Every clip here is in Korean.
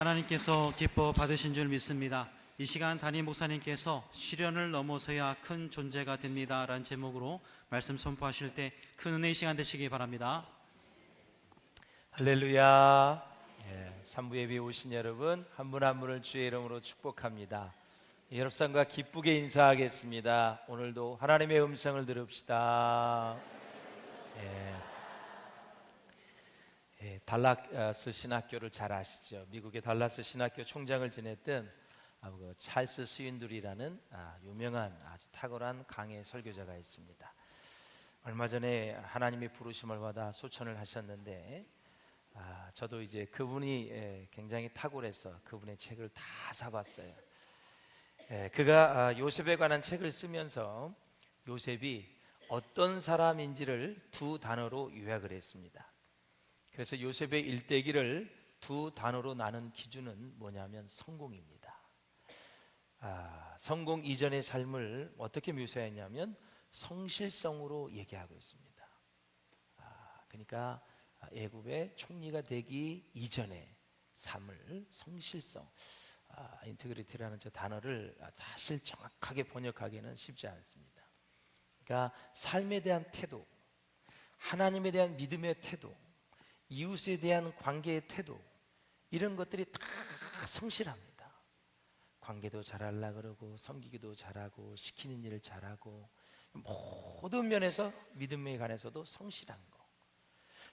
하나님께서 기뻐 받으신 줄 믿습니다. 이 시간 담임 목사님께서 시련을 넘어서야 큰 존재가 됩니다 라는 제목으로 말씀 선포하실 때 큰 은혜의 시간 되시기 바랍니다. 할렐루야. 3부 예배에 오신 여러분 한 분 한 분을 주의 이름으로 축복합니다. 여러분과 기쁘게 인사하겠습니다. 오늘도 하나님의 음성을 들읍시다. 달라스 신학교를 잘 아시죠? 미국의 달라스 신학교 총장을 지냈던 찰스 스윈둘이라는 유명한 아주 탁월한 강해 설교자가 있습니다. 얼마 전에 하나님의 부르심을 받아 소천을 하셨는데 저도 이제 그분이 굉장히 탁월해서 그분의 책을 다 사봤어요. 그가 요셉에 관한 책을 쓰면서 요셉이 어떤 사람인지를 두 단어로 요약을 했습니다. 그래서 요셉의 일대기를 두 단어로 나눈 기준은 뭐냐면 성공입니다. 성공 이전의 삶을 어떻게 묘사했냐면 성실성으로 얘기하고 있습니다. 그러니까 애굽의 총리가 되기 이전의 삶을 성실성, 인테그리티라는 저 단어를 사실 정확하게 번역하기는 쉽지 않습니다. 그러니까 삶에 대한 태도, 하나님에 대한 믿음의 태도, 이웃에 대한 관계의 태도, 이런 것들이 다 성실합니다. 관계도 잘하려고 그러고 섬기기도 잘하고 시키는 일을 잘하고 모든 면에서 믿음에 관해서도 성실한 거.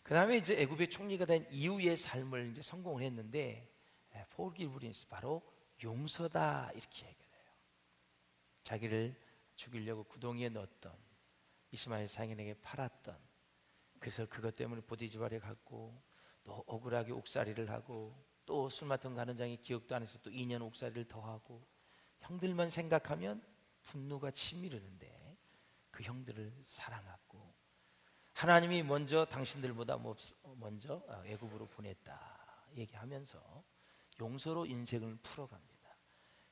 그 다음에 이제 애굽의 총리가 된 이후의 삶을 이제 성공을 했는데 포기브린스, 바로 용서다, 이렇게 얘기해요. 자기를 죽이려고 구덩이에 넣었던 이스마엘 상인에게 팔았던, 그래서 그것 때문에 보디즈발에 갔고 또 억울하게 옥살이를 하고 또 술 맡은 가는 장이 기억도 안 해서 또 2년 옥살이를 더 하고, 형들만 생각하면 분노가 치밀르는데 그 형들을 사랑하고 하나님이 먼저 당신들보다 먼저 애굽으로 보냈다 얘기하면서 용서로 인생을 풀어갑니다.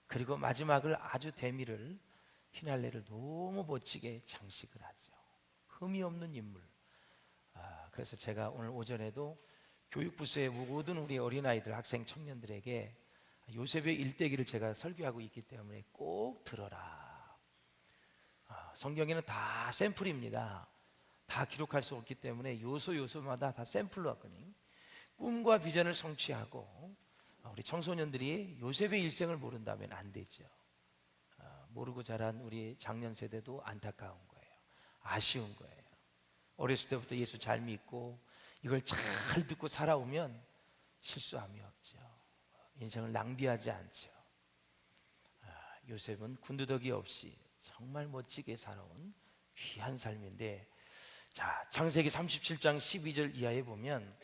그리고 마지막을 아주 대미를 휘날레를 너무 멋지게 장식을 하죠. 흠이 없는 인물. 그래서 제가 오늘 오전에도 교육부서의 모든 우리 어린아이들, 학생, 청년들에게 요셉의 일대기를 제가 설교하고 있기 때문에 꼭 들어라. 성경에는 다 샘플입니다. 다 기록할 수 없기 때문에 요소마다 다 샘플로 왔거든요. 꿈과 비전을 성취하고 우리 청소년들이 요셉의 일생을 모른다면 안 되죠. 모르고 자란 우리 장년 세대도 안타까운 거예요. 아쉬운 거예요. 어렸을 때부터 예수 잘 믿고 이걸 잘 듣고 살아오면 실수함이 없죠. 인생을 낭비하지 않죠. 요셉은 군두더기 없이 정말 멋지게 살아온 귀한 삶인데, 자, 창세기 37장 12절 이하에 보면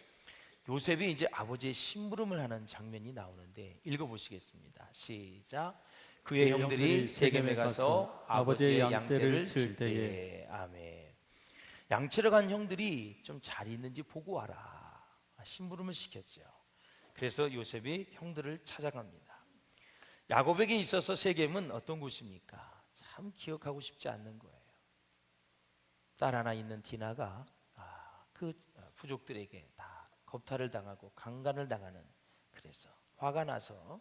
요셉이 이제 아버지의 심부름을 하는 장면이 나오는데 읽어보시겠습니다. 시작. 그의 형들이 세겜에 가서 아버지의 양떼를 칠 때에. 아멘. 양치러 간 형들이 좀 잘 있는지 보고 와라, 심부름을 시켰죠. 그래서 요셉이 형들을 찾아갑니다. 야곱에게 있어서 세겜은 어떤 곳입니까? 참 기억하고 싶지 않는 거예요. 딸 하나 있는 디나가 그 부족들에게 다 겁탈을 당하고 강간을 당하는, 그래서 화가 나서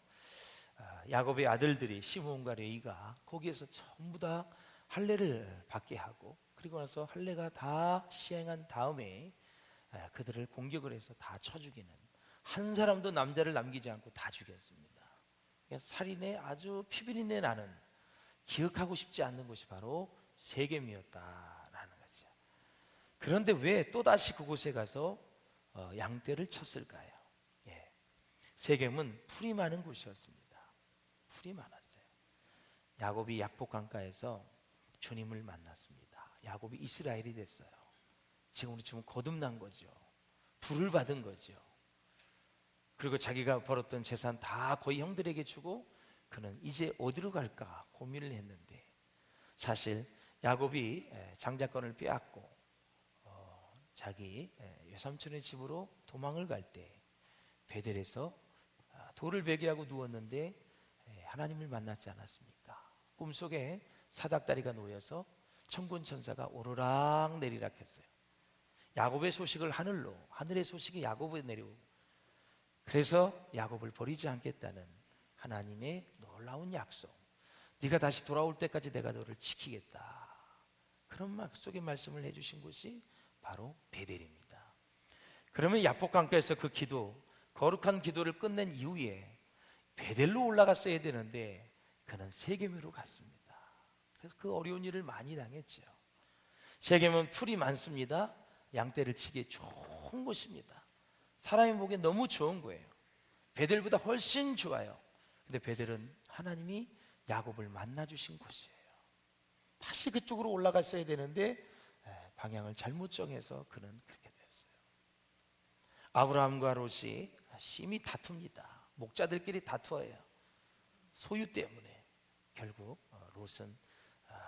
야곱의 아들들이 시므온과 레위가 거기에서 전부 다 할례를 받게 하고, 그리고 나서 할례가 다 시행한 다음에 그들을 공격을 해서 다 쳐 죽이는, 한 사람도 남자를 남기지 않고 다 죽였습니다. 살인의 아주 피비린내 나는, 기억하고 싶지 않는 곳이 바로 세겜이었다라는 거죠. 그런데 왜 또다시 그곳에 가서 양떼를 쳤을까요? 세겜은 풀이 많은 곳이었습니다. 풀이 많았어요. 야곱이 약복 강가에서 주님을 만났습니다. 야곱이 이스라엘이 됐어요. 지금 거듭난 거죠. 부를 받은 거죠. 그리고 자기가 벌었던 재산 다 거의 형들에게 주고 그는 이제 어디로 갈까 고민을 했는데, 사실 야곱이 장자권을 빼앗고 자기 외삼촌의 집으로 도망을 갈 때 베델에서 돌을 베개하고 누웠는데 하나님을 만났지 않았습니까? 꿈속에 사닥다리가 놓여서 천군 천사가 오르락 내리락 했어요. 야곱의 소식을 하늘로, 하늘의 소식이 야곱에 내려오고, 그래서 야곱을 버리지 않겠다는 하나님의 놀라운 약속, 네가 다시 돌아올 때까지 내가 너를 지키겠다, 그런 약속의 말씀을 해주신 곳이 바로 베델입니다. 그러면 야복강가에서 그 기도, 거룩한 기도를 끝낸 이후에 베델로 올라갔어야 되는데 그는 세겜으로 갔습니다. 그래서 그 어려운 일을 많이 당했죠. 세겜은 풀이 많습니다. 양떼를 치기에 좋은 곳입니다. 사람이 보기엔 너무 좋은 거예요. 베델보다 훨씬 좋아요. 근데 베델은 하나님이 야곱을 만나 주신 곳이에요. 다시 그쪽으로 올라갔어야 되는데 방향을 잘못 정해서 그는 그렇게 되었어요. 아브라함과 롯이 심히 다툽니다. 목자들끼리 다투어요. 소유 때문에. 결국 롯은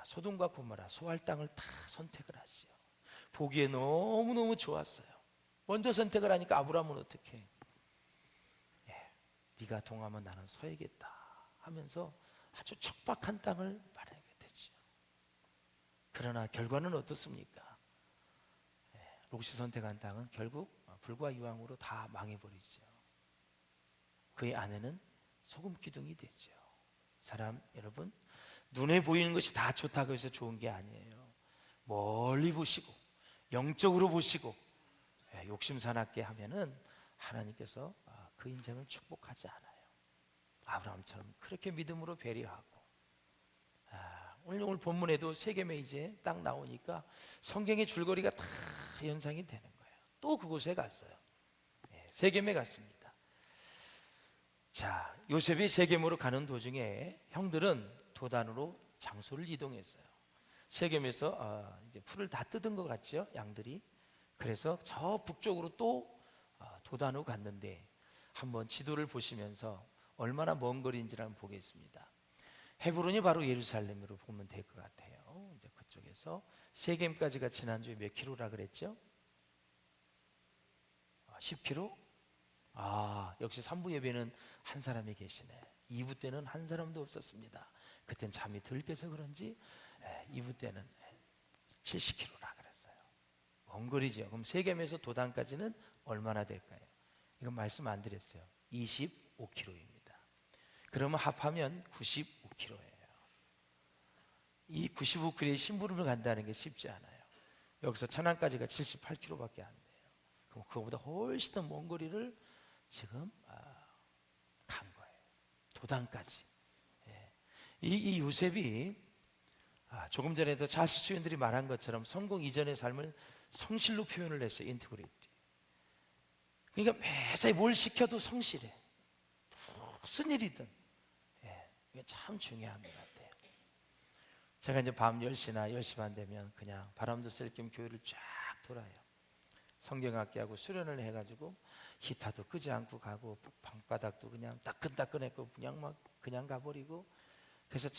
소돔과 고모라 소할 땅을 다 선택을 하시죠. 보기에 너무너무 좋았어요. 먼저 선택을 하니까 아브라함은 어떻게 해? 네가 동하면 나는 서야겠다 하면서 아주 척박한 땅을 마련하게 되죠. 그러나 결과는 어떻습니까? 롯이 선택한 땅은 결국 불과 유황으로 다 망해버리죠. 그의 아내는 소금 기둥이 되죠. 사람 여러분, 눈에 보이는 것이 다 좋다고 해서 좋은 게 아니에요. 멀리 보시고 영적으로 보시고 욕심 사납게 하면은 하나님께서 그 인생을 축복하지 않아요. 아브라함처럼 그렇게 믿음으로 배려하고, 오늘 본문에도 세겜에 이제 딱 나오니까 성경의 줄거리가 다 연상이 되는 거예요. 또 그곳에 갔어요. 세겜에 갔습니다. 자, 요셉이 세겜으로 가는 도중에 형들은 도단으로 장소를 이동했어요. 세겜에서 이제 풀을 다 뜯은 것 같죠, 양들이. 그래서 저 북쪽으로 또 도단으로 갔는데, 한번 지도를 보시면서 얼마나 먼 거리인지를 한번 보겠습니다. 헤브론이 바로 예루살렘으로 보면 될 것 같아요. 이제 그쪽에서 세겜까지가 지난주에 몇 킬로라 그랬죠? 10킬로? 역시 3부 예배는 한 사람이 계시네. 2부 때는 한 사람도 없었습니다. 그땐 잠이 덜 깨서 그런지 2부 때는 70킬로라 그랬어요. 먼 거리죠. 그럼 세겜에서 도단까지는 얼마나 될까요? 이건 말씀 안 드렸어요. 25킬로입니다. 그러면 합하면 95킬로예요. 이 95킬로의 심부름을 간다는 게 쉽지 않아요. 여기서 천안까지가 78킬로밖에 안 돼요. 그럼 그거보다 훨씬 더 먼 거리를 지금 간 거예요. 도단까지. 이 요셉이 조금 전에도 자시 수연들이 말한 것처럼 성공 이전의 삶을 성실로 표현을 했어요. 인테그리티. 그러니까 매사에 뭘 시켜도 성실해. 무슨 일이든. 이게 참 중요한 것 같아요. 제가 이제 밤 10시나 10시 반 되면 그냥 바람도 쐴 겸 교회를 쫙 돌아요. 성경학기하고 수련을 해가지고 히터도 끄지 않고 가고 방바닥도 그냥 따끈따끈했고 그냥 가버리고, 그래서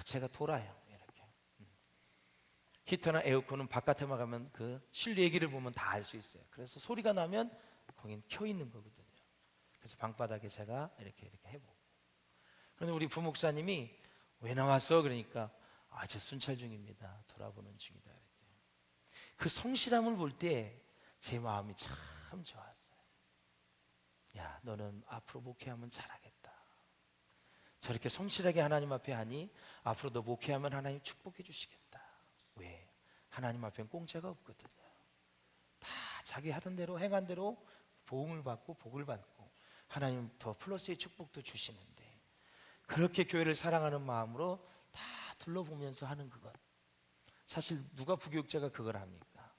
제가 돌아요. 이렇게. 히터나 에어컨은 바깥에만 가면 그 실내 얘기를 보면 다 알 수 있어요. 그래서 소리가 나면 거긴 켜 있는 거거든요. 그래서 방바닥에 제가 이렇게 해보고. 그런데 우리 부목사님이 왜 나왔어? 그러니까 저 순찰 중입니다. 돌아보는 중이다 그랬죠. 그 성실함을 볼 때 제 마음이 참 좋았어요. 야, 너는 앞으로 목회하면 잘하겠다. 저렇게 성실하게 하나님 앞에 하니 앞으로 너 목회하면 하나님 축복해 주시겠다. 왜? 하나님 앞엔 공짜가 없거든요. 다 자기 하던 대로 행한 대로 보응을 받고 복을 받고 하나님 더 플러스의 축복도 주시는데, 그렇게 교회를 사랑하는 마음으로 다 둘러보면서 하는 그것, 사실 누가 부교육자가 그걸 합니까?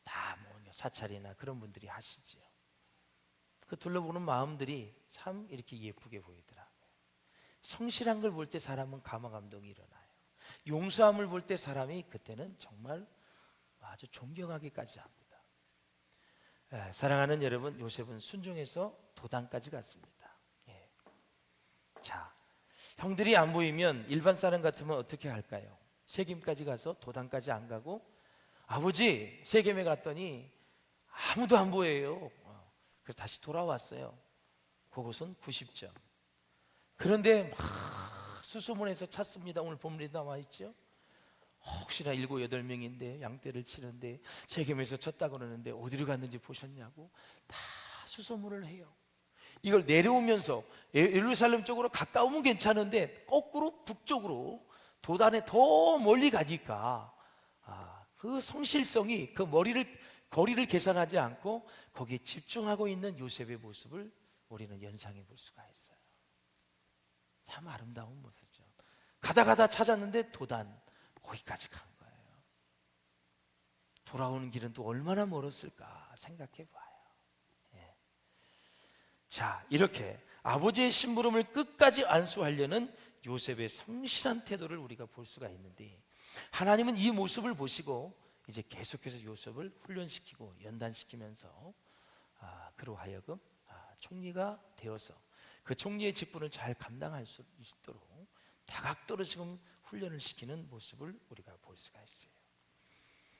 다 사찰이나 그런 분들이 하시지요. 그 둘러보는 마음들이 참 이렇게 예쁘게 보이더라고요. 성실한 걸 볼 때 사람은 감화 감동이 일어나요. 용서함을 볼 때 사람이 그때는 정말 아주 존경하기까지 합니다. 사랑하는 여러분, 요셉은 순종해서 도단까지 갔습니다. 자, 형들이 안 보이면 일반 사람 같으면 어떻게 할까요? 세겜까지 가서 도단까지 안 가고, 아버지 세겜에 갔더니 아무도 안 보여요. 그래서 다시 돌아왔어요. 그곳은 90점. 그런데 막 수소문해서 찾습니다. 오늘 본문에 나와 있죠. 혹시나 7, 8명인데 양떼를 치는데 세겜에서 쳤다 그러는데 어디로 갔는지 보셨냐고 다 수소문을 해요. 이걸 내려오면서 예루살렘 쪽으로 가까우면 괜찮은데 거꾸로 북쪽으로 도단에 더 멀리 가니까 그 성실성이 그 거리를 계산하지 않고 거기에 집중하고 있는 요셉의 모습을 우리는 연상해 볼 수가 있어요. 참 아름다운 모습이죠. 가다 찾았는데 도단 거기까지 간 거예요. 돌아오는 길은 또 얼마나 멀었을까 생각해 봐요. 예. 자, 이렇게 아버지의 심부름을 끝까지 안수하려는 요셉의 성실한 태도를 우리가 볼 수가 있는데, 하나님은 이 모습을 보시고 이제 계속해서 요셉을 훈련시키고 연단시키면서 그로 하여금 총리가 되어서 그 총리의 직분을 잘 감당할 수 있도록 다각도로 지금 훈련을 시키는 모습을 우리가 볼 수가 있어요.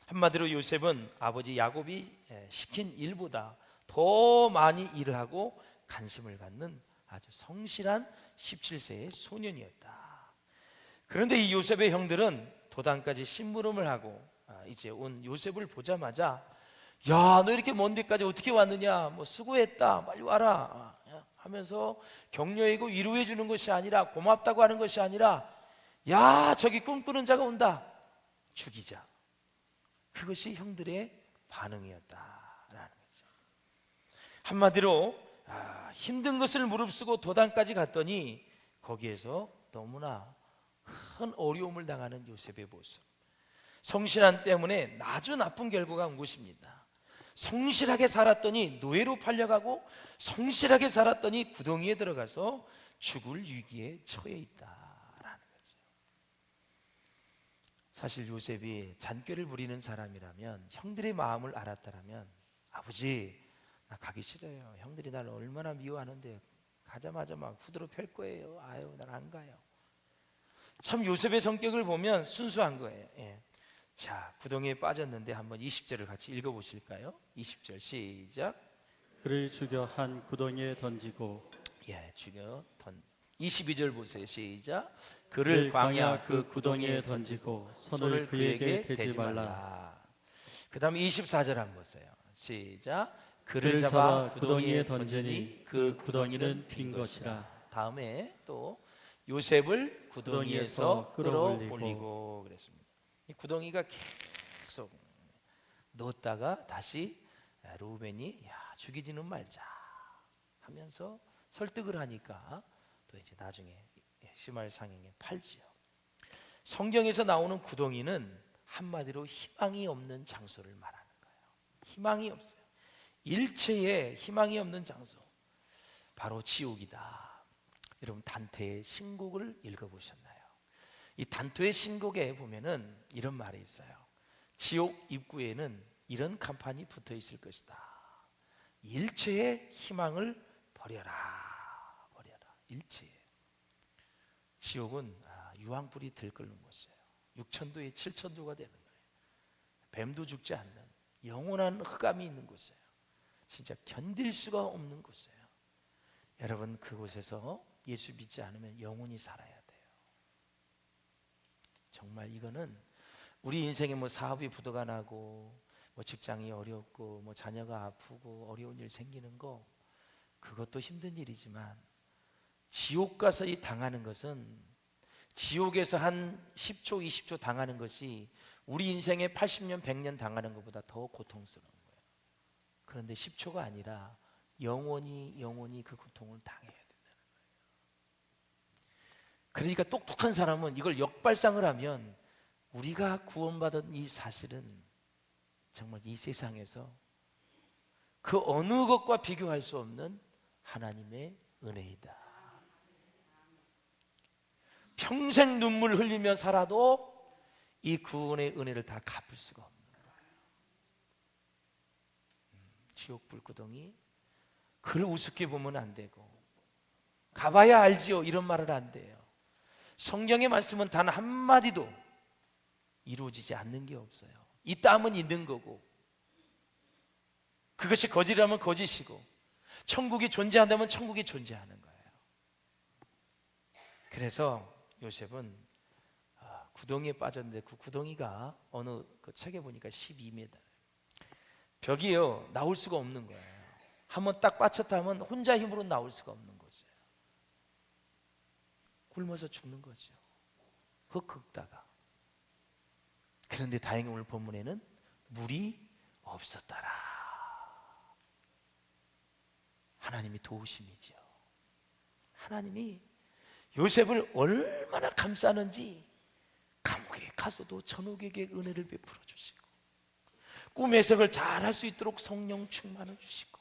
한마디로 요셉은 아버지 야곱이 시킨 일보다 더 많이 일을 하고 관심을 갖는 아주 성실한 17세의 소년이었다. 그런데 이 요셉의 형들은 도단까지 심부름을 하고 이제 온 요셉을 보자마자, 야, 너 이렇게 먼 데까지 어떻게 왔느냐, 뭐 수고했다, 빨리 와라 하면서 격려하고 위로해 주는 것이 아니라, 고맙다고 하는 것이 아니라, 야, 저기 꿈꾸는 자가 온다, 죽이자. 그것이 형들의 반응이었다라는 거죠. 한마디로 힘든 것을 무릅쓰고 도단까지 갔더니 거기에서 너무나 큰 어려움을 당하는 요셉의 모습, 성실한 때문에 아주 나쁜 결과가 온 것입니다. 성실하게 살았더니 노예로 팔려가고, 성실하게 살았더니 구덩이에 들어가서 죽을 위기에 처해 있다라는 거죠. 사실 요셉이 잔꾀를 부리는 사람이라면, 형들의 마음을 알았다라면, 아버지 나 가기 싫어요, 형들이 나를 얼마나 미워하는데 가자마자 막 후드로 펼 거예요, 아유 난 안 가요. 참 요셉의 성격을 보면 순수한 거예요. 예. 자, 구덩이에 빠졌는데 한번 20절을 같이 읽어보실까요? 20절 시작. 그를 죽여 한 구덩이에 던지고, 예, 죽여 22절 보세요. 시작. 그를 광야 그 구덩이에 던지고 손을 그에게 대지 말라. 그 다음에 24절 한번 보세요. 시작. 그를 잡아 구덩이에 던지니 그 구덩이는 빈 것이라. 다음에 또 요셉을 구덩이에서 끌어올리고 그랬습니다. 이 구덩이가 계속 넣었다가 다시 루벤이 야, 죽이지는 말자 하면서 설득을 하니까 또 이제 나중에 시말 상행에 팔지요. 성경에서 나오는 구덩이는 한마디로 희망이 없는 장소를 말하는 거예요. 희망이 없어요. 일체에 희망이 없는 장소, 바로 지옥이다. 여러분 단테의 신곡을 읽어보셨나요? 이 단테의 신곡에 보면은 이런 말이 있어요. 지옥 입구에는 이런 간판이 붙어 있을 것이다. 일체의 희망을 버려라. 일체에. 지옥은 유황불이 들끓는 곳이에요. 6천도에 7천도가 되는 거예요. 뱀도 죽지 않는 영원한 흑암이 있는 곳이에요. 진짜 견딜 수가 없는 곳이에요. 여러분 그곳에서 예수 믿지 않으면 영원히 살아야 돼요. 정말 이거는 우리 인생에 뭐 사업이 부도가 나고 뭐 직장이 어렵고 뭐 자녀가 아프고 어려운 일 생기는 거, 그것도 힘든 일이지만 지옥 가서 이 당하는 것은, 지옥에서 한 10초 20초 당하는 것이 우리 인생에 80년 100년 당하는 것보다 더 고통스러운 거예요. 그런데 10초가 아니라 영원히 그 고통을 당해야 된다는 거예요. 그러니까 똑똑한 사람은 이걸 역발상을 하면 우리가 구원받은 이 사실은 정말 이 세상에서 그 어느 것과 비교할 수 없는 하나님의 은혜이다. 평생 눈물 흘리며 살아도 이 구원의 은혜를 다 갚을 수가 없는 거예요. 지옥 불구덩이, 그를 우습게 보면 안 되고 가봐야 알지요 이런 말을 안 돼요. 성경의 말씀은 단 한마디도 이루어지지 않는 게 없어요. 있다 하면 있는 거고, 그것이 거짓이라면 거짓이고, 천국이 존재한다면 천국이 존재하는 거예요. 그래서 요셉은 구덩이에 빠졌는데 그 구덩이가 어느 그 책에 보니까 12m, 벽이요 나올 수가 없는 거예요. 한번 딱 빠쳤다 하면 혼자 힘으로 나올 수가 없는 거죠. 굶어서 죽는 거죠. 흙다가. 그런데 다행히 오늘 본문에는 물이 없었더라. 하나님이 도우심이죠. 하나님이 요셉을 얼마나 감싸는지 감옥에 가서도 전옥에게 은혜를 베풀어 주시고 꿈 해석을 잘 할 수 있도록 성령 충만을 주시고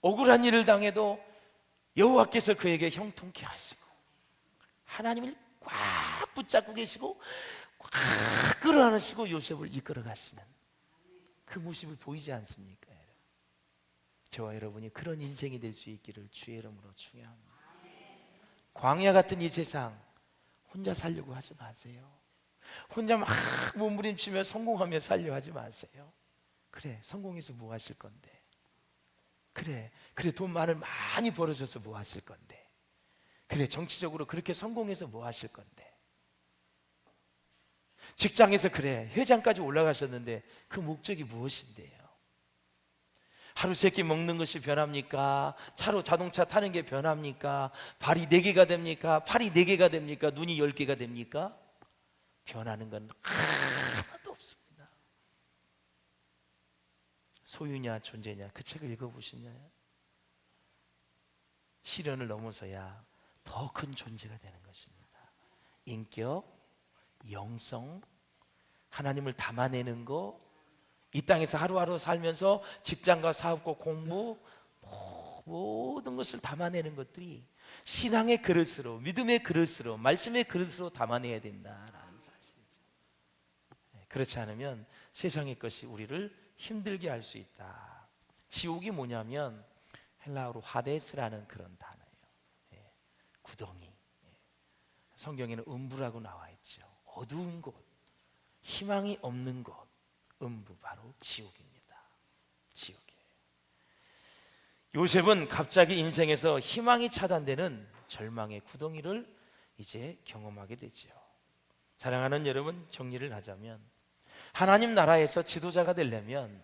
억울한 일을 당해도 여호와께서 그에게 형통케 하시고 하나님을 꽉 붙잡고 계시고 꽉 끌어안으시고 요셉을 이끌어 가시는 그 모습을 보이지 않습니까? 저와 여러분이 그런 인생이 될 수 있기를 주의 이름으로 축원합니다. 광야 같은 이 세상 혼자 살려고 하지 마세요. 혼자 막 몸부림치며 성공하며 살려 하지 마세요. 그래, 성공해서 뭐 하실 건데? 그래 돈 많이 벌어줘서 뭐 하실 건데? 그래, 정치적으로 그렇게 성공해서 뭐 하실 건데? 직장에서 그래, 회장까지 올라가셨는데 그 목적이 무엇인데요? 하루 세 끼 먹는 것이 변합니까? 차로 자동차 타는 게 변합니까? 발이 4개가 됩니까? 팔이 4개가 됩니까? 눈이 10개가 됩니까? 변하는 건 하나도 없습니다. 소유냐 존재냐, 그 책을 읽어보시나요? 시련을 넘어서야 더 큰 존재가 되는 것입니다. 인격, 영성, 하나님을 담아내는 거, 이 땅에서 하루하루 살면서 직장과 사업과 공부 모든 것을 담아내는 것들이 신앙의 그릇으로, 믿음의 그릇으로, 말씀의 그릇으로 담아내야 된다라는 사실이죠. 그렇지 않으면 세상의 것이 우리를 힘들게 할 수 있다. 지옥이 뭐냐면 헬라어로 하데스라는 그런 단어예요. 구덩이. 성경에는 음부라고 나와 있죠. 어두운 곳, 희망이 없는 곳, 음부, 바로 지옥입니다. 지옥이에요. 요셉은 갑자기 인생에서 희망이 차단되는 절망의 구덩이를 이제 경험하게 되죠. 사랑하는 여러분, 정리를 하자면 하나님 나라에서 지도자가 되려면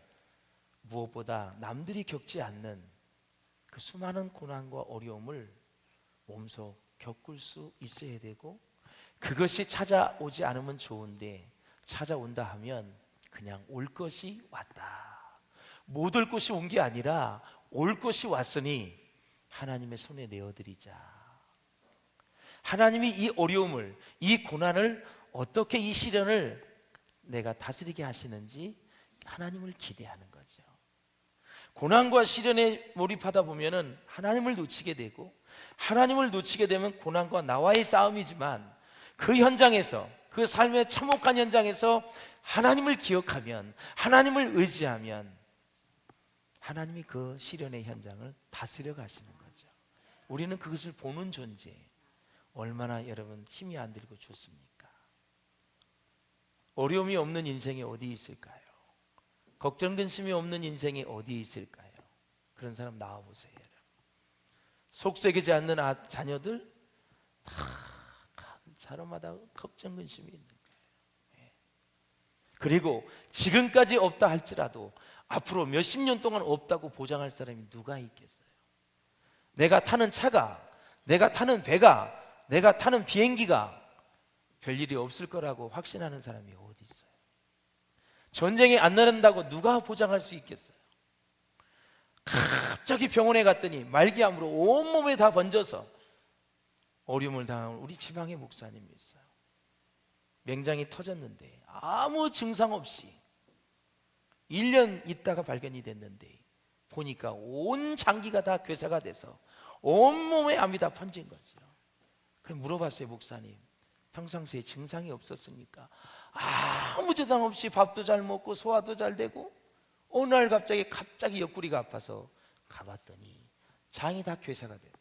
무엇보다 남들이 겪지 않는 그 수많은 고난과 어려움을 몸소 겪을 수 있어야 되고, 그것이 찾아오지 않으면 좋은데 찾아온다 하면 그냥 올 것이 왔다, 못 올 것이 온 게 아니라 올 것이 왔으니 하나님의 손에 내어드리자. 하나님이 이 어려움을, 이 고난을, 어떻게 이 시련을 내가 다스리게 하시는지 하나님을 기대하는 거죠. 고난과 시련에 몰입하다 보면은 하나님을 놓치게 되고, 하나님을 놓치게 되면 고난과 나와의 싸움이지만 그 현장에서, 그 삶의 참혹한 현장에서 하나님을 기억하면, 하나님을 의지하면 하나님이 그 시련의 현장을 다스려 가시는 거죠. 우리는 그것을 보는 존재. 얼마나 여러분 힘이 안 들고 좋습니까? 어려움이 없는 인생이 어디 있을까요? 걱정 근심이 없는 인생이 어디 있을까요? 그런 사람 나와보세요. 속썩이지 않는 자녀들 다 사람마다 걱정 근심이 있는 거예요. 그리고 지금까지 없다 할지라도 앞으로 몇십 년 동안 없다고 보장할 사람이 누가 있겠어요? 내가 타는 차가, 내가 타는 배가, 내가 타는 비행기가 별일이 없을 거라고 확신하는 사람이 어디 있어요? 전쟁이 안 나는다고 누가 보장할 수 있겠어요? 갑자기 병원에 갔더니 말기암으로 온몸에 다 번져서 어려움을 당한 우리 지방의 목사님이 있어요. 맹장이 터졌는데 아무 증상 없이 1년 있다가 발견이 됐는데 보니까 온 장기가 다 괴사가 돼서 온몸에 암이 다 번진 거죠. 그럼 물어봤어요. 목사님, 평상시에 증상이 없었습니까? 아무 증상 없이 밥도 잘 먹고 소화도 잘 되고 어느 날 갑자기 옆구리가 아파서 가봤더니 장이 다 괴사가 돼버려요.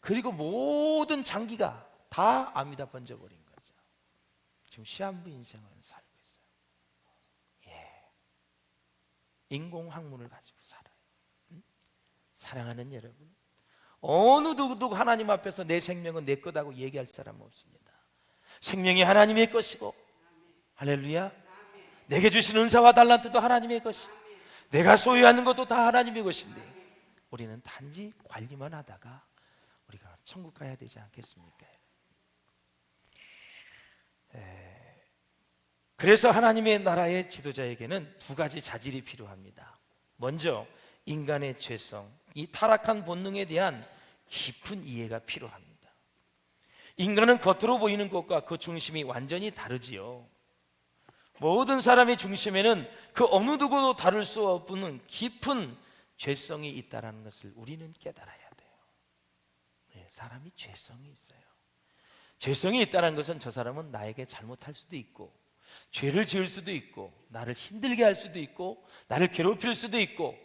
그리고 모든 장기가 다 암이 다 번져버린 거죠. 지금 시한부 인생을 살고 있어요. 인공학문을 가지고 살아요. 사랑하는 여러분, 어느 누구도 하나님 앞에서 내 생명은 내 거다고 얘기할 사람은 없습니다. 생명이 하나님의 것이고, 할렐루야, 내게 주신 은사와 달란트도 하나님의 것이, 내가 소유하는 것도 다 하나님의 것인데 우리는 단지 관리만 하다가 우리가 천국 가야 되지 않겠습니까? 그래서 하나님의 나라의 지도자에게는 두 가지 자질이 필요합니다. 먼저 인간의 죄성, 이 타락한 본능에 대한 깊은 이해가 필요합니다. 인간은 겉으로 보이는 것과 그 중심이 완전히 다르지요. 모든 사람의 중심에는 그 어느 누구도 다룰 수 없는 깊은 죄성이 있다는 것을 우리는 깨달아야 돼요. 사람이 죄성이 있어요. 죄성이 있다는 것은 저 사람은 나에게 잘못할 수도 있고 죄를 지을 수도 있고 나를 힘들게 할 수도 있고 나를 괴롭힐 수도 있고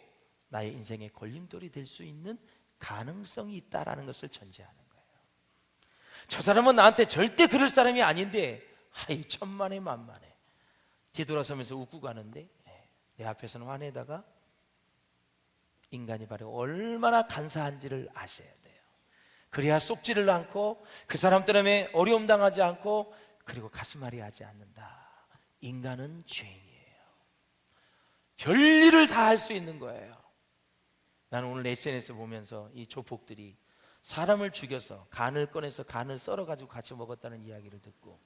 나의 인생의 걸림돌이 될 수 있는 가능성이 있다는 것을 전제하는 거예요. 저 사람은 나한테 절대 그럴 사람이 아닌데 천만에 만만해 뒤돌아서면서 웃고 가는데 내 앞에서는 화내다가 인간이 바로 얼마나 간사한지를 아셔야 돼요. 그래야 속지를 않고 그 사람 때문에 어려움 당하지 않고 그리고 가슴앓이 하지 않는다. 인간은 죄인이에요. 별일을 다 할 수 있는 거예요. 나는 오늘 SNS 보면서 이 조폭들이 사람을 죽여서 간을 꺼내서 간을 썰어가지고 같이 먹었다는 이야기를 듣고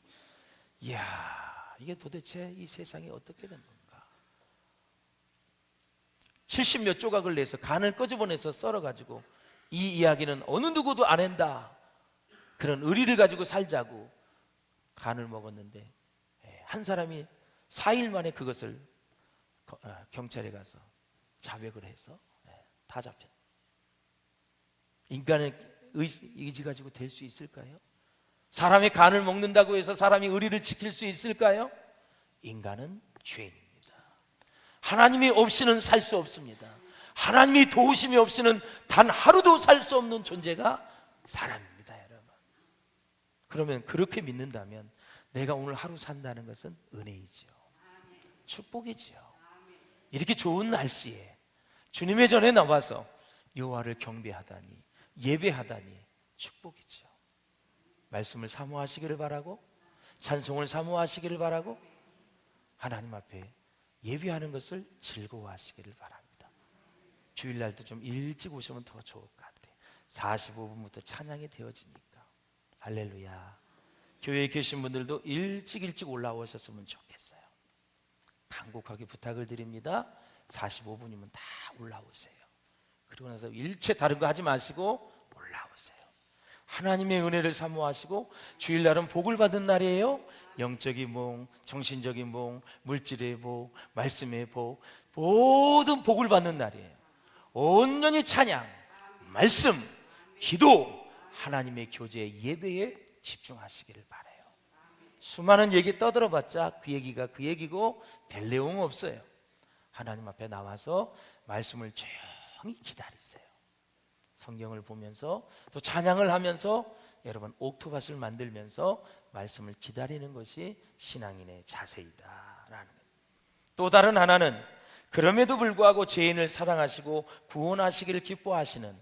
이야, 이게 도대체 이 세상이 어떻게 된 건가? 70몇 조각을 내서 간을 끄집어내서 썰어가지고 이 이야기는 어느 누구도 안 한다, 그런 의리를 가지고 살자고 간을 먹었는데 한 사람이 4일 만에 그것을 경찰에 가서 자백을 해서 다 잡혔. 인간의 의지 가지고 될 수 있을까요? 사람의 간을 먹는다고 해서 사람이 의리를 지킬 수 있을까요? 인간은 죄인입니다. 하나님이 없이는 살 수 없습니다. 하나님이 도우심이 없이는 단 하루도 살 수 없는 존재가 사람입니다, 여러분. 그러면 그렇게 믿는다면 내가 오늘 하루 산다는 것은 은혜이지요. 축복이지요. 이렇게 좋은 날씨에 주님의 전에 나와서 여호와를 경배하다니, 예배하다니 축복이지요. 말씀을 사모하시기를 바라고, 찬송을 사모하시기를 바라고, 하나님 앞에 예배하는 것을 즐거워하시기를 바랍니다. 주일날도 좀 일찍 오시면 더 좋을 것 같아요. 45분부터 찬양이 되어지니까. 할렐루야. 교회에 계신 분들도 일찍 올라오셨으면 좋겠어요. 간곡하게 부탁을 드립니다. 45분이면 다 올라오세요. 그리고 나서 일체 다른 거 하지 마시고 올라오세요. 하나님의 은혜를 사모하시고, 주일날은 복을 받은 날이에요. 영적인 복, 정신적인 복, 물질의 복, 말씀의 복, 모든 복을 받는 날이에요. 온전히 찬양, 말씀, 기도, 하나님의 교제, 예배에 집중하시기를 바라요. 수많은 얘기 떠들어봤자 그 얘기가 그 얘기고 별 내용 없어요. 하나님 앞에 나와서 말씀을 조용히 기다리세요. 성경을 보면서 또 찬양을 하면서 여러분 옥토밭을 만들면서 말씀을 기다리는 것이 신앙인의 자세이다라는 거예요. 또 다른 하나는 그럼에도 불구하고 죄인을 사랑하시고 구원하시기를 기뻐하시는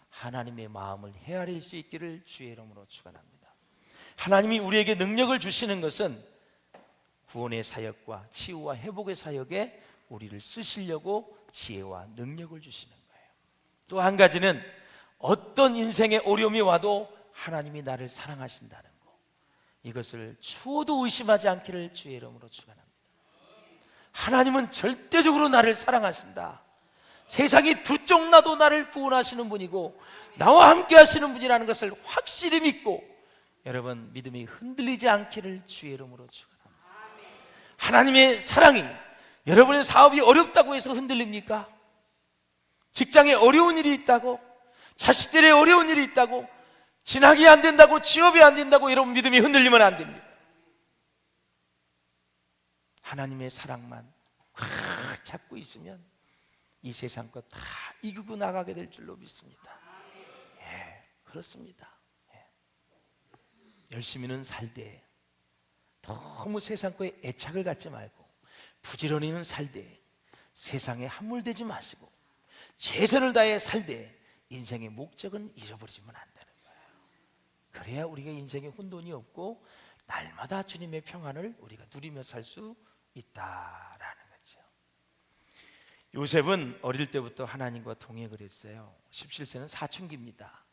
하나님의 마음을 헤아릴 수 있기를 주의 이름으로 축원합니다. 하나님이 우리에게 능력을 주시는 것은 구원의 사역과 치유와 회복의 사역에 우리를 쓰시려고 지혜와 능력을 주시는 거예요. 또 한 가지는 어떤 인생의 어려움이 와도 하나님이 나를 사랑하신다는 거, 이것을 추호도 의심하지 않기를 주의 이름으로 축원합니다. 하나님은 절대적으로 나를 사랑하신다. 세상이 두 쪽 나도 나를 구원하시는 분이고 나와 함께 하시는 분이라는 것을 확실히 믿고 여러분 믿음이 흔들리지 않기를 주의 이름으로 축원합니다. 하나님의 사랑이 여러분의 사업이 어렵다고 해서 흔들립니까? 직장에 어려운 일이 있다고, 자식들의 어려운 일이 있다고, 진학이 안 된다고, 취업이 안 된다고 여러분 믿음이 흔들리면 안 됩니다. 하나님의 사랑만 꽉 잡고 있으면 이 세상 것 다 이기고 나가게 될 줄로 믿습니다. 예, 그렇습니다. 예. 열심히는 살되 너무 세상 거에 애착을 갖지 말고 부지런히는 살되 세상에 함몰되지 마시고 최선을 다해 살되 인생의 목적은 잊어버리지만 안 되는 거예요. 그래야 우리가 인생에 혼돈이 없고 날마다 주님의 평안을 우리가 누리며 살 수 있다라는 거죠. 요셉은 어릴 때부터 하나님과 동행을 했어요. 17세는 사춘기입니다.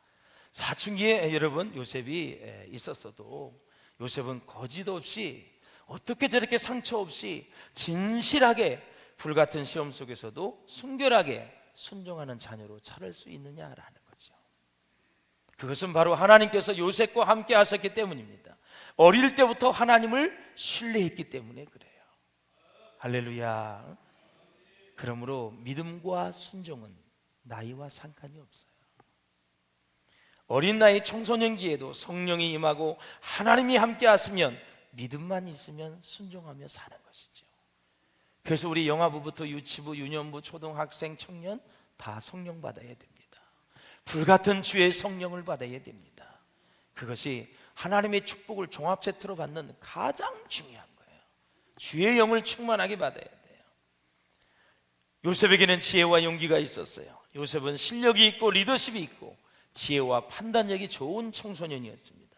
사춘기에 여러분 요셉이 있었어도 요셉은 거짓 없이 어떻게 저렇게 상처 없이 진실하게 불같은 시험 속에서도 순결하게 순종하는 자녀로 자랄 수 있느냐라는 거죠. 그것은 바로 하나님께서 요셉과 함께 하셨기 때문입니다. 어릴 때부터 하나님을 신뢰했기 때문에 그래요. 할렐루야. 그러므로 믿음과 순종은 나이와 상관이 없어요. 어린 나이 청소년기에도 성령이 임하고 하나님이 함께 하시면 믿음만 있으면 순종하며 사는 것이죠. 그래서 우리 영아부부터 유치부, 유년부, 초등학생, 청년 다 성령 받아야 됩니다. 불같은 주의 성령을 받아야 됩니다. 그것이 하나님의 축복을 종합 세트로 받는 가장 중요한 거예요. 주의 영을 충만하게 받아야 돼요. 요셉에게는 지혜와 용기가 있었어요. 요셉은 실력이 있고 리더십이 있고 지혜와 판단력이 좋은 청소년이었습니다.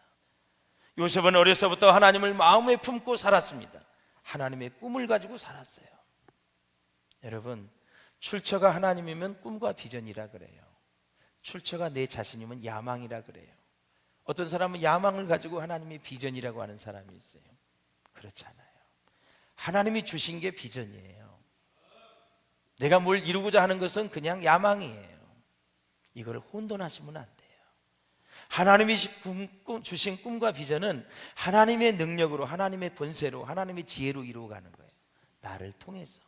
요셉은 어려서부터 하나님을 마음에 품고 살았습니다. 하나님의 꿈을 가지고 살았어요. 여러분, 출처가 하나님이면 꿈과 비전이라 그래요. 출처가 내 자신이면 야망이라 그래요. 어떤 사람은 야망을 가지고 하나님의 비전이라고 하는 사람이 있어요. 그렇지 않아요. 하나님이 주신 게 비전이에요. 내가 뭘 이루고자 하는 것은 그냥 야망이에요. 이거를 혼돈하시면 안 돼요. 하나님이 주신 꿈과 비전은 하나님의 능력으로, 하나님의 권세로, 하나님의 지혜로 이루어가는 거예요. 나를 통해서.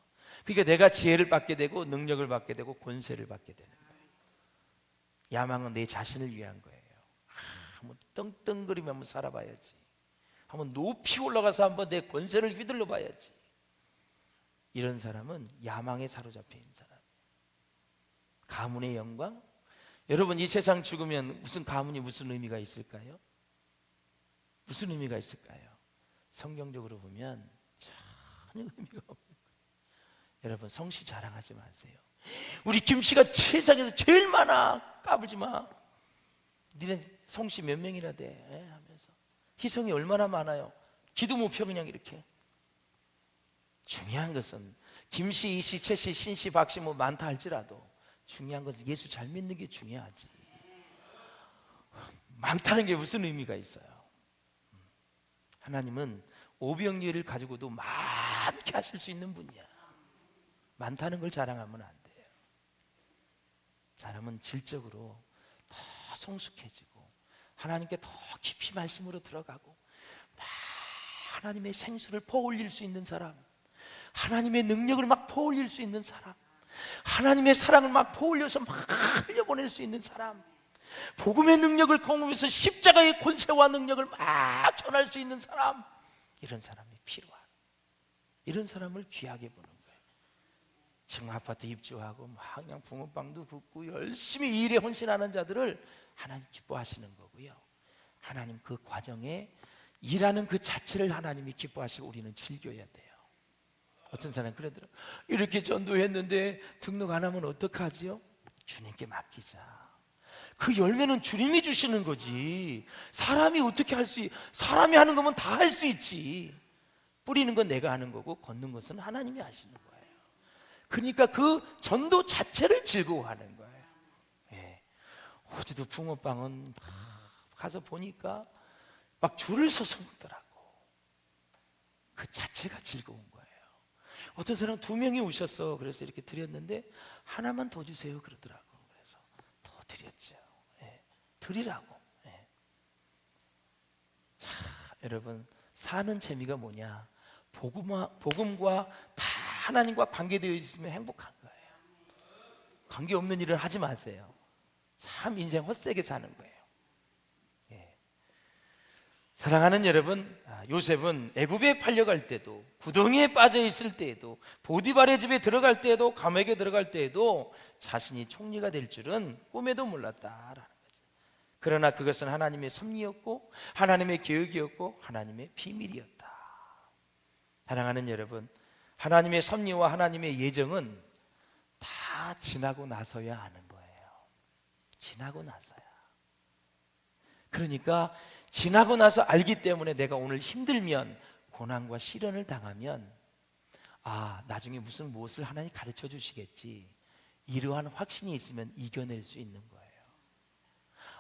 그러니까 내가 지혜를 받게 되고 능력을 받게 되고 권세를 받게 되는 거예요. 야망은 내 자신을 위한 거예요. 한번 떵떵거리며 한번 살아봐야지. 한번 높이 올라가서 한번 내 권세를 휘둘러 봐야지. 이런 사람은 야망에 사로잡혀 있는 사람. 가문의 영광? 여러분, 이 세상 죽으면 무슨 가문이 무슨 의미가 있을까요? 무슨 의미가 있을까요? 성경적으로 보면 전혀 의미가 없는 거예요. 여러분, 성씨 자랑하지 마세요. 우리 김씨가 세상에서 제일 많아. 까불지 마. 니네 성씨 몇 명이나 돼? 하면서 희성이 얼마나 많아요. 기도 못 펴 그냥 이렇게. 중요한 것은 김씨, 이씨, 최씨, 신씨, 박씨 뭐 많다 할지라도 중요한 것은 예수 잘 믿는 게 중요하지. 많다는 게 무슨 의미가 있어요? 하나님은 오병이어를 가지고도 많게 하실 수 있는 분이야. 많다는 걸 자랑하면 안 돼요. 사람은 질적으로 더 성숙해지고 하나님께 더 깊이 말씀으로 들어가고 막 하나님의 생수를 퍼올릴 수 있는 사람, 하나님의 능력을 막 퍼올릴 수 있는 사람, 하나님의 사랑을 막 퍼올려서 막 흘려보낼 수 있는 사람, 복음의 능력을 경험해서 십자가의 권세와 능력을 막 전할 수 있는 사람, 이런 사람이 필요한, 이런 사람을 귀하게 보는 거예요. 지금 아파트 입주하고 막 그냥 붕어빵도 굽고 열심히 일에 헌신하는 자들을 하나님 기뻐하시는 거고요. 하나님 그 과정에 일하는 그 자체를 하나님이 기뻐하시고 우리는 즐겨야 돼요. 어떤 사람은 그러더라고요. 이렇게 전도했는데 등록 안 하면 어떡하지요? 주님께 맡기자. 그 열매는 주님이 주시는 거지. 사람이 어떻게 할 수, 사람이 하는 거면 다 할 수 있지. 뿌리는 건 내가 하는 거고 걷는 것은 하나님이 하시는 거예요. 그러니까 그 전도 자체를 즐거워하는 거예요. 예. 어제도 붕어빵은 막 가서 보니까 막 줄을 서서 먹더라고. 그 자체가 즐거운 거예요. 어떤 사람은 2명이 오셨어. 그래서 이렇게 드렸는데 하나만 더 주세요 그러더라고. 그래서 더 드렸죠. 예. 드리라고. 예. 자, 여러분, 사는 재미가 뭐냐? 복음과 다 하나님과 관계되어 있으면 행복한 거예요. 관계 없는 일을 하지 마세요. 참 인생 헛되게 사는 거예요. 예. 사랑하는 여러분, 요셉은 애굽에 팔려갈 때도, 구덩이에 빠져 있을 때에도, 보디발의 집에 들어갈 때에도, 감옥에 들어갈 때에도 자신이 총리가 될 줄은 꿈에도 몰랐다라는 거죠. 그러나 그것은 하나님의 섭리였고 하나님의 계획이었고 하나님의 비밀이었다. 사랑하는 여러분, 하나님의 섭리와 하나님의 예정은 다 지나고 나서야 아는 거예요. 지나고 나서야. 그러니까 지나고 나서 알기 때문에 내가 오늘 힘들면, 고난과 시련을 당하면, 나중에 무엇을 하나님 가르쳐 주시겠지, 이러한 확신이 있으면 이겨낼 수 있는 거예요.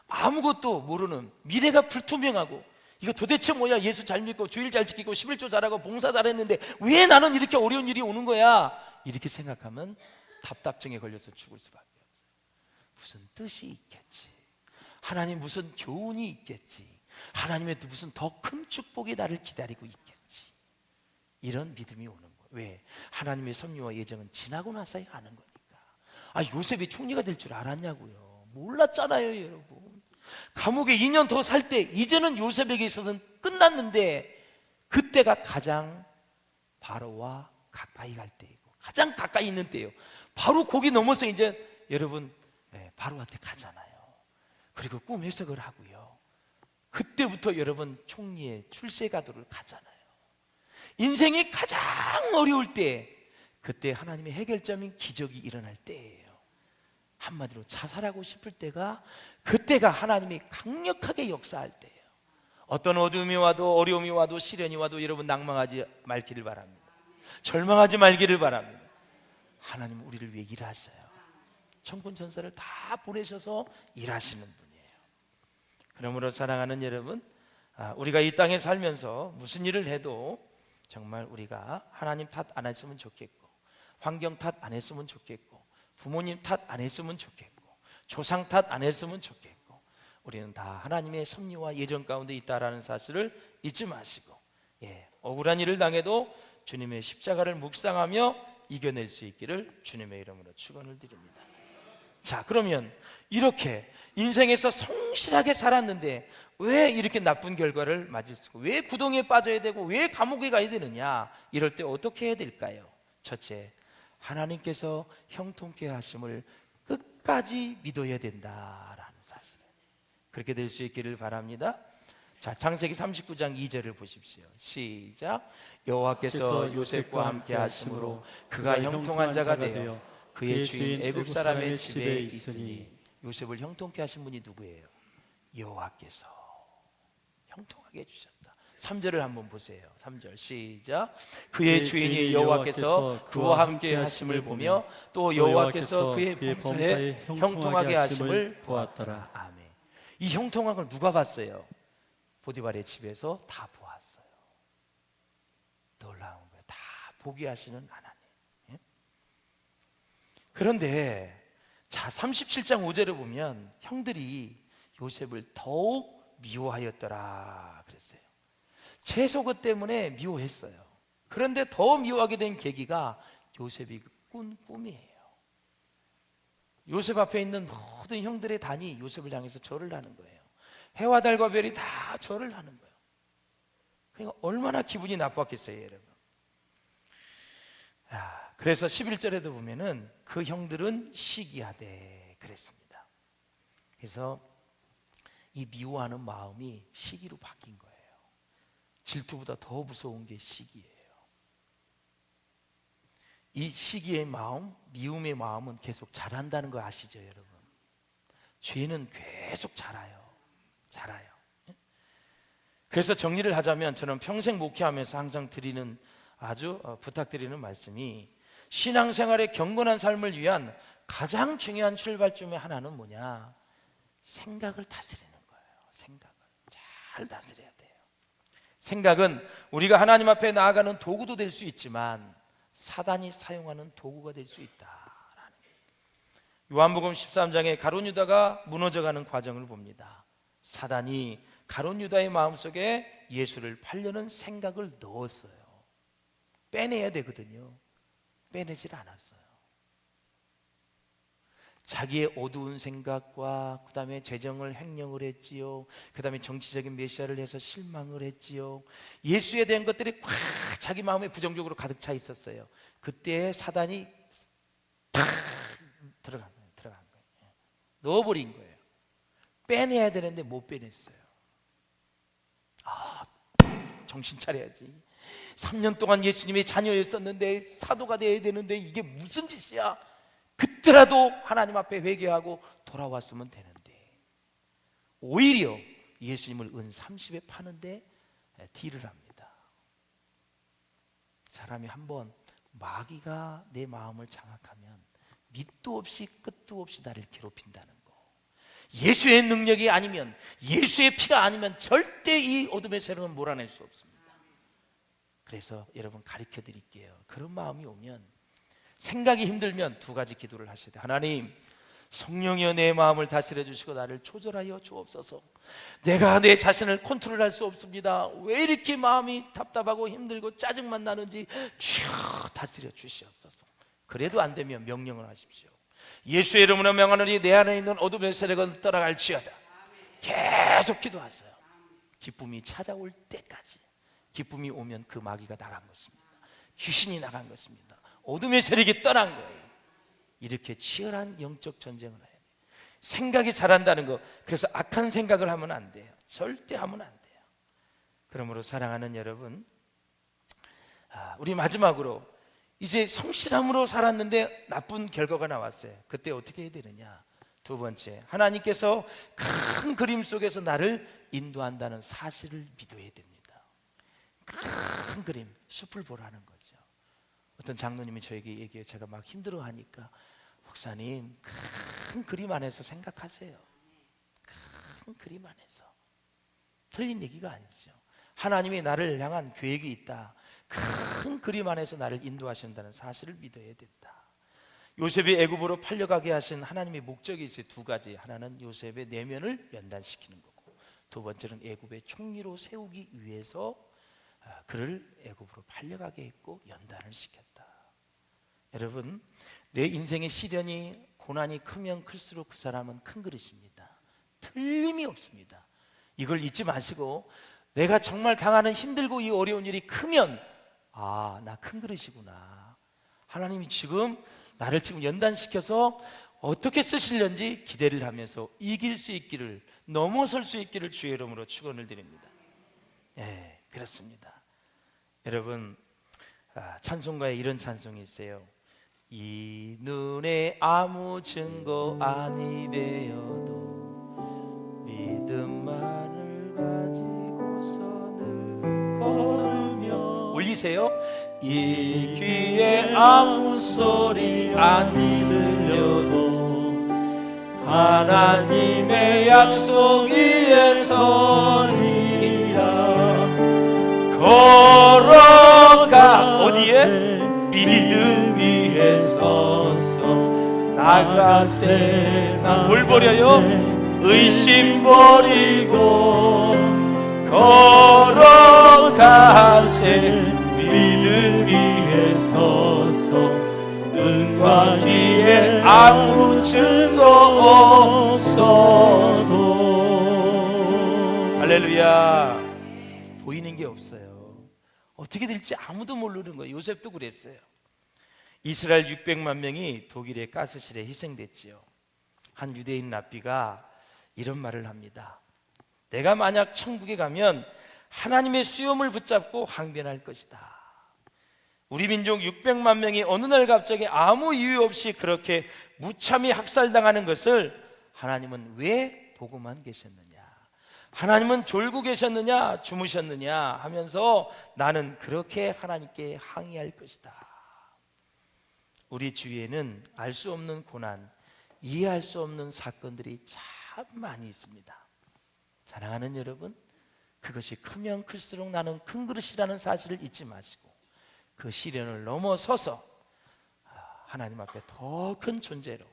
아무것도 모르는, 미래가 불투명하고, 이거 도대체 뭐야, 예수 잘 믿고 주일 잘 지키고 11조 잘하고 봉사 잘했는데 왜 나는 이렇게 어려운 일이 오는 거야, 이렇게 생각하면 답답증에 걸려서 죽을 수밖에 없어요. 무슨 뜻이 있겠지, 하나님 무슨 교훈이 있겠지, 하나님의 무슨 더 큰 축복이 나를 기다리고 있겠지, 이런 믿음이 오는 거예요. 왜? 하나님의 섭리와 예정은 지나고 나서야 아는 거니까. 요셉이 총리가 될 줄 알았냐고요? 몰랐잖아요, 여러분. 감옥에 2년 더 살 때 이제는 요셉에게 있어서는 끝났는데, 그때가 가장 바로와 가까이 갈 때이고 가장 가까이 있는 때예요. 바로 거기 넘어서 이제 여러분 바로한테 가잖아요. 그리고 꿈 해석을 하고요. 그때부터 여러분 총리의 출세가도를 가잖아요. 인생이 가장 어려울 때, 그때 하나님의 해결점인 기적이 일어날 때예요. 한마디로 자살하고 싶을 때가, 그때가 하나님이 강력하게 역사할 때예요. 어떤 어둠이 와도, 어려움이 와도, 시련이 와도 여러분 낭망하지 말기를 바랍니다. 절망하지 말기를 바랍니다. 하나님은 우리를 위해 일하셔요. 천군 천사를 다 보내셔서 일하시는 분이에요. 그러므로 사랑하는 여러분, 우리가 이 땅에 살면서 무슨 일을 해도 정말 우리가 하나님 탓 안 했으면 좋겠고, 환경 탓 안 했으면 좋겠고, 부모님 탓 안 했으면 좋겠고, 조상 탓 안 했으면 좋겠고, 우리는 다 하나님의 섭리와 예정 가운데 있다라는 사실을 잊지 마시고, 억울한 일을 당해도 주님의 십자가를 묵상하며 이겨낼 수 있기를 주님의 이름으로 축원을 드립니다. 자, 그러면 이렇게 인생에서 성실하게 살았는데 왜 이렇게 나쁜 결과를 맞을 수 있고, 왜 구덩이에 빠져야 되고, 왜 감옥에 가야 되느냐, 이럴 때 어떻게 해야 될까요? 첫째, 하나님께서 형통케 하심을 끝까지 믿어야 된다라는 사실, 그렇게 될 수 있기를 바랍니다. 자, 창세기 39장 2절을 보십시오. 시작. 여호와께서 요셉과 함께 하심으로 그가 형통한 자가 되어 그의 주인 애굽 사람의 집에 있으니. 요셉을 형통케 하신 분이 누구예요? 여호와께서 형통하게 해주셨다. 3절을 한번 보세요. 3절 시작. 그의 주인이 여호와께서 그와 함께 하심을 보며 또 여호와께서 그의 범사에 형통하게 하심을 보았더라. 아멘. 이 형통함을 누가 봤어요? 보디발의 집에서 다 보았어요. 놀라운 거예요. 다 보게 하시는 하나님. 그런데 자, 37장 5절을 보면 형들이 요셉을 더욱 미워하였더라 그랬어요. 채소 것 때문에 미워했어요. 그런데 더 미워하게 된 계기가 요셉이 꾼 꿈이에요. 요셉 앞에 있는 모든 형들의 단이 요셉을 향해서 절을 하는 거예요. 해와 달과 별이 다 절을 하는 거예요. 그러니까 얼마나 기분이 나빴겠어요, 여러분. 그래서 11절에도 보면은 그 형들은 시기하되 그랬습니다. 그래서 이 미워하는 마음이 시기로 바뀐 거예요. 질투보다 더 무서운 게 시기예요. 이 시기의 마음, 미움의 마음은 계속 자란다는 거 아시죠, 여러분? 죄는 계속 자라요. 그래서 정리를 하자면, 저는 평생 목회하면서 항상 드리는, 아주 부탁드리는 말씀이, 신앙생활의 경건한 삶을 위한 가장 중요한 출발점의 하나는 뭐냐? 생각을 다스리는 거예요. 생각을 잘 다스려야 돼요. 생각은 우리가 하나님 앞에 나아가는 도구도 될 수 있지만 사단이 사용하는 도구가 될 수 있다라는 거예요. 요한복음 13장에 가룟 유다가 무너져가는 과정을 봅니다. 사단이 가룟 유다의 마음속에 예수를 팔려는 생각을 넣었어요. 빼내야 되거든요. 빼내질 않았어요. 자기의 어두운 생각과 그 다음에 재정을 횡령을 했지요. 그 다음에 정치적인 메시아를 해서 실망을 했지요. 예수에 대한 것들이 꽉 자기 마음에 부정적으로 가득 차 있었어요. 그때 사단이 탁 들어간 거예요. 넣어버린 거예요. 빼내야 되는데 못 빼냈어요. 정신 차려야지. 3년 동안 예수님의 자녀였었는데 사도가 되어야 되는데 이게 무슨 짓이야? 그때라도 하나님 앞에 회개하고 돌아왔으면 되는데 오히려 예수님을 은 30에 파는데 딜을 합니다. 사람이 한번 마귀가 내 마음을 장악하면 밑도 없이 끝도 없이 나를 괴롭힌다는 거. 예수의 능력이 아니면, 예수의 피가 아니면 절대 이 어둠의 세력은 몰아낼 수 없습니다. 그래서 여러분 가르쳐 드릴게요. 그런 마음이 오면, 생각이 힘들면 두 가지 기도를 하셔야 돼요. 하나님, 성령이여 내 마음을 다스려 주시고 나를 조절하여 주옵소서. 내가 내 자신을 컨트롤할 수 없습니다. 왜 이렇게 마음이 답답하고 힘들고 짜증만 나는지 주여 다스려 주시옵소서. 그래도 안 되면 명령을 하십시오. 예수의 이름으로 명하노니 내 안에 있는 어둠의 세력은 떠나갈지어다. 계속 기도하세요. 기쁨이 찾아올 때까지. 기쁨이 오면 그 마귀가 나간 것입니다. 귀신이 나간 것입니다. 어둠의 세력이 떠난 거예요. 이렇게 치열한 영적 전쟁을 해야 돼요. 생각이 잘한다는 거, 그래서 악한 생각을 하면 안 돼요. 절대 하면 안 돼요. 그러므로 사랑하는 여러분, 우리 마지막으로 이제 성실함으로 살았는데 나쁜 결과가 나왔어요. 그때 어떻게 해야 되느냐? 두 번째, 하나님께서 큰 그림 속에서 나를 인도한다는 사실을 믿어야 됩니다. 큰 그림, 숲을 보라는 거죠. 어떤 장로님이 저에게 얘기해요. 제가 막 힘들어하니까, 목사님 큰 그림 안에서 생각하세요. 큰 그림 안에서. 틀린 얘기가 아니죠. 하나님이 나를 향한 계획이 있다. 큰 그림 안에서 나를 인도하신다는 사실을 믿어야 된다. 요셉이 애굽으로 팔려가게 하신 하나님의 목적이 있어요. 두 가지. 하나는 요셉의 내면을 연단시키는 거고, 두 번째는 애굽의 총리로 세우기 위해서 그를 애굽으로 팔려가게 했고 연단을 시켰다. 여러분, 내 인생의 시련이 고난이 크면 클수록 그 사람은 큰 그릇입니다. 틀림이 없습니다. 이걸 잊지 마시고, 내가 정말 당하는 힘들고 이 어려운 일이 크면 나 큰 그릇이구나. 하나님이 지금 나를 지금 연단시켜서 어떻게 쓰시려는지 기대를 하면서 이길 수 있기를, 넘어설 수 있기를 주의 이름으로 축원을 드립니다. 네, 그렇습니다. 여러분, 찬송가에 이런 찬송이 있어요. 이 눈에 아무 증거 아니 배어도 믿음만을 가지고서 늘 걸으며, 올리세요. 이 귀에 아무 소리 아니 들려도 하나님의 약속 위에 서리라. 걸어가 어디에? 믿음 위에 서서 나가세. 뭘 버려요? 의심 버리고 걸어가세. 믿음 위에 서서 눈과 귀에 아무 증거 없어도. 할렐루야. 보이는 게 없어요. 어떻게 될지 아무도 모르는 거예요. 요셉도 그랬어요. 이스라엘 600만 명이 독일의 가스실에 희생됐지요. 한 유대인 랍비가 이런 말을 합니다. 내가 만약 천국에 가면 하나님의 수염을 붙잡고 항변할 것이다. 우리 민족 600만 명이 어느 날 갑자기 아무 이유 없이 그렇게 무참히 학살당하는 것을 하나님은 왜 보고만 계셨느냐, 하나님은 졸고 계셨느냐, 주무셨느냐 하면서 나는 그렇게 하나님께 항의할 것이다. 우리 주위에는 알 수 없는 고난, 이해할 수 없는 사건들이 참 많이 있습니다. 사랑하는 여러분, 그것이 크면 클수록 나는 큰 그릇이라는 사실을 잊지 마시고, 그 시련을 넘어서서 하나님 앞에 더 큰 존재로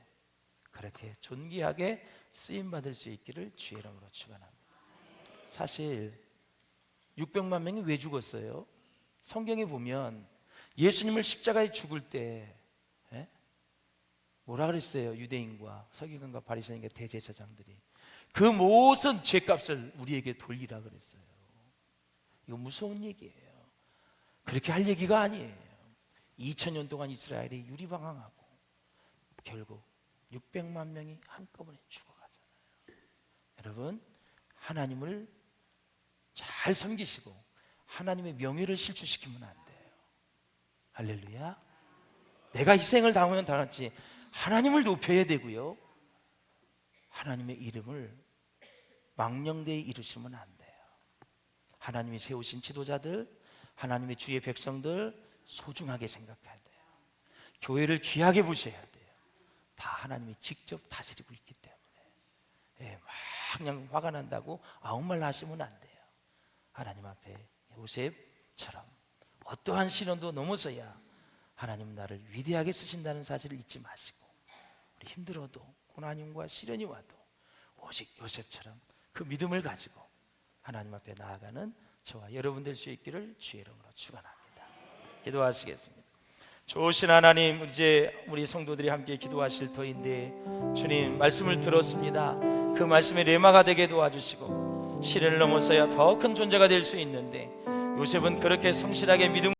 그렇게 존귀하게 쓰임받을 수 있기를 주의 이름으로 축원합니다. 사실 600만 명이 왜 죽었어요? 성경에 보면 예수님을 십자가에 죽을 때 뭐라 그랬어요? 유대인과 서기관과 바리새인과 대제사장들이 그 모든 죄값을 우리에게 돌리라 그랬어요. 이거 무서운 얘기예요. 그렇게 할 얘기가 아니에요. 2000년 동안 이스라엘이 유리방황하고 결국 600만 명이 한꺼번에 죽어가잖아요. 여러분, 하나님을 잘 섬기시고 하나님의 명예를 실추시키면 안 돼요. 할렐루야. 내가 희생을 당하면 당했지, 하나님을 높여야 되고요, 하나님의 이름을 망령되이 이루시면 안 돼요. 하나님이 세우신 지도자들, 하나님의 주의 백성들 소중하게 생각해야 돼요. 교회를 귀하게 보셔야 돼요. 다 하나님이 직접 다스리고 있기 때문에. 막 그냥 화가 난다고 아무 말 하시면 안 돼요. 하나님 앞에 요셉처럼 어떠한 시련도 넘어서야 하나님 나를 위대하게 쓰신다는 사실을 잊지 마시고, 우리 힘들어도 고난과 시련이 와도 오직 요셉처럼 그 믿음을 가지고 하나님 앞에 나아가는 저와 여러분 될 수 있기를 주의 이름으로 축원합니다. 기도하시겠습니다. 좋으신 하나님, 이제 우리 성도들이 함께 기도하실 터인데 주님 말씀을 들었습니다. 그 말씀에 레마가 되게 도와주시고 시련을 넘어서야 더 큰 존재가 될 수 있는데, 요셉은 그렇게 성실하게 믿음